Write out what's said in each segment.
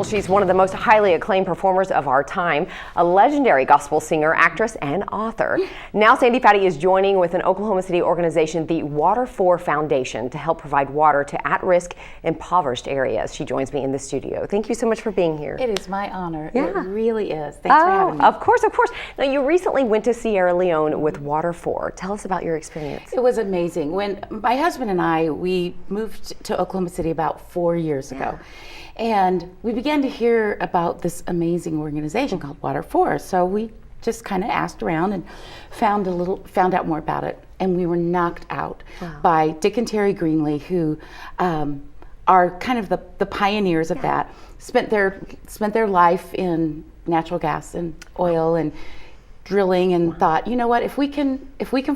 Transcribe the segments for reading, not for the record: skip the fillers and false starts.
she's one of the most highly acclaimed performers of our time, a legendary gospel singer, actress, and author. Now Sandi Patty is joining with an Oklahoma City organization, the Water4 Foundation, to help provide water to at-risk, impoverished areas. She joins me in the studio. Thank you so much for being here. It is my honor. Yeah. It really is. Thanks for having me. Of course, of course. Now, you recently went to Sierra Leone with Water4. Tell us about your experience. It was amazing. When my husband and I, we moved to Oklahoma City about 4 years ago. And we began to hear about this amazing organization called Water4. So we just kind of asked around and found out more about it. And we were knocked out by Dick and Terry Greenlee, who are kind of the pioneers of that. Spent their life in natural gas and oil and drilling, and thought, you know what, if we can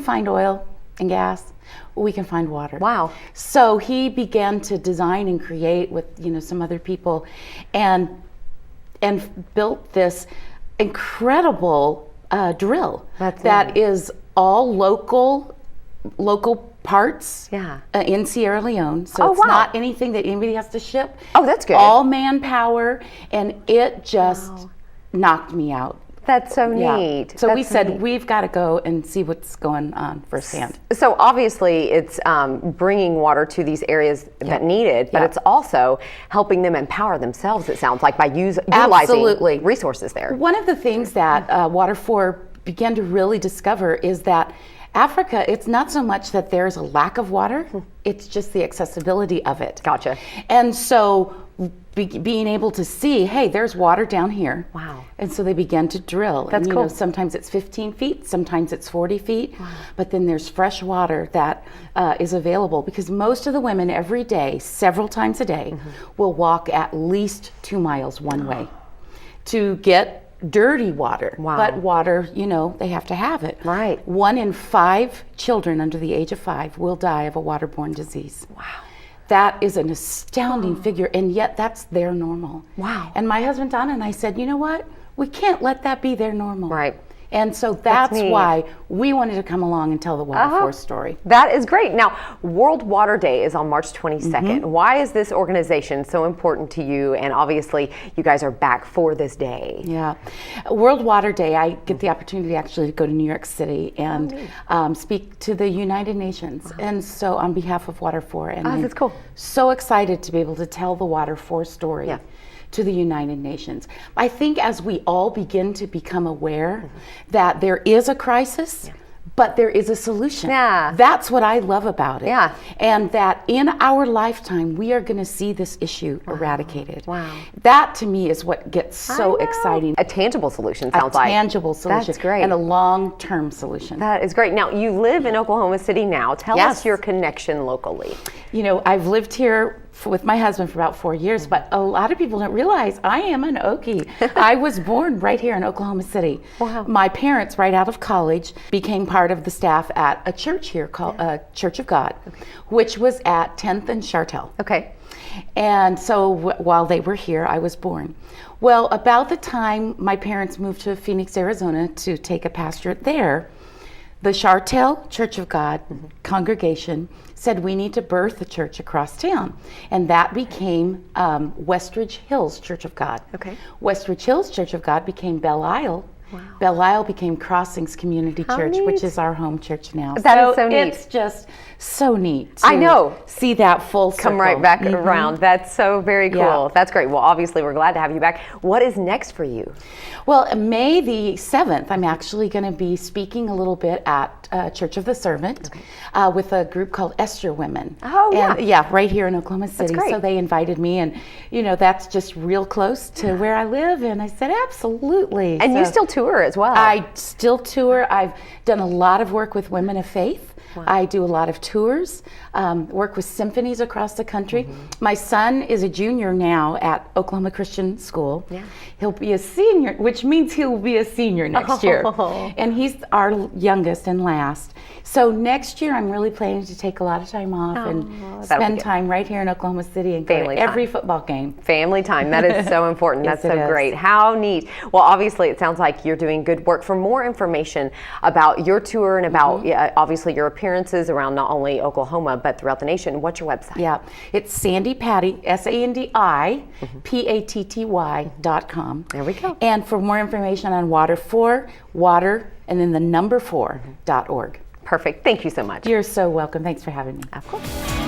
find oil and gas, we can find water. Wow. So he began to design and create with some other people, and built this incredible drill that is all local parts in Sierra Leone. So it's not anything that anybody has to ship. Oh, that's good. All manpower, and it just knocked me out. That's so neat. So we said, we've got to go and see what's going on firsthand. So obviously it's bringing water to these areas that need it, but it's also helping them empower themselves, it sounds like, by utilizing resources there. One of the things that Water4 began to really discover is that Africa, it's not so much that there's a lack of water, it's just the accessibility of it. Gotcha. And so being able to see, hey, there's water down here. Wow. And so they began to drill. That's and, cool. Sometimes it's 15 feet, sometimes it's 40 feet, but then there's fresh water that is available, because most of the women every day, several times a day, will walk at least 2 miles one way to get dirty water. But water, they have to have it. Right. 1 in 5 children under the age of 5 will die of a waterborne disease. Wow. That is an astounding figure, and yet that's their normal. Wow. And my husband Don and I said, you know what? We can't let that be their normal. Right. And so that's why we wanted to come along and tell the Water4 story. That is great. Now, World Water Day is on March 22nd. Why is this organization so important to you? And obviously, you guys are back for this day. Yeah. World Water Day, I get the opportunity actually to go to New York City and speak to the United Nations. And so on behalf of Water4, and that's cool. So excited to be able to tell the Water4 story to the United Nations. I think as we all begin to become aware that there is a crisis, but there is a solution. Yeah. That's what I love about it. Yeah. And that in our lifetime, we are going to see this issue eradicated. Wow. That to me is what gets so exciting. A tangible solution, sounds like. A tangible solution. That's great. And a long-term solution. That is great. Now, you live in Oklahoma City now. Tell us your connection locally. I've lived here with my husband for about 4 years, but a lot of people don't realize I am an Okie. I was born right here in Oklahoma City. Wow. My parents, right out of college, became part of the staff at a church here called Church of God, which was at 10th and Chartel. Okay. And so while they were here, I was born. Well, about the time my parents moved to Phoenix, Arizona to take a pastorate there, the Chartel Church of God congregation said we need to birth a church across town, and that became Westridge Hills Church of God. Okay. Westridge Hills Church of God became Belle Isle. Wow. Belle Isle became Crossings Community Church, which is our home church now. That is so neat. It's just so neat to see that full circle. Come right back around. That's so very cool. Yeah. That's great. Well, obviously, we're glad to have you back. What is next for you? Well, May the 7th, I'm actually going to be speaking a little bit at Church of the Servant with a group called Esther Women. Oh, yeah. And, yeah, right here in Oklahoma City. That's great. So they invited me, and, that's just real close to where I live. And I said, absolutely. And you still tour as well. I still tour. I've done a lot of work with Women of Faith. Wow. I do a lot of tours, work with symphonies across the country. My son is a junior now at Oklahoma Christian School. Yeah. He'll be a senior, which means he'll be a senior next year. And he's our youngest and last. So next year, I'm really planning to take a lot of time off and spend time right here in Oklahoma City and go to every football game. Family time. That is so important. That's so great. How neat. Well, obviously, it sounds like you're doing good work. For more information about your tour and about, obviously, your appearances around not only Oklahoma, but throughout the nation. What's your website? Yeah, it's Sandi Patty, SandiPatty.com. There we go. And for more information on Water4, water, and then the number 4.org. Perfect. Thank you so much. You're so welcome. Thanks for having me. Of course.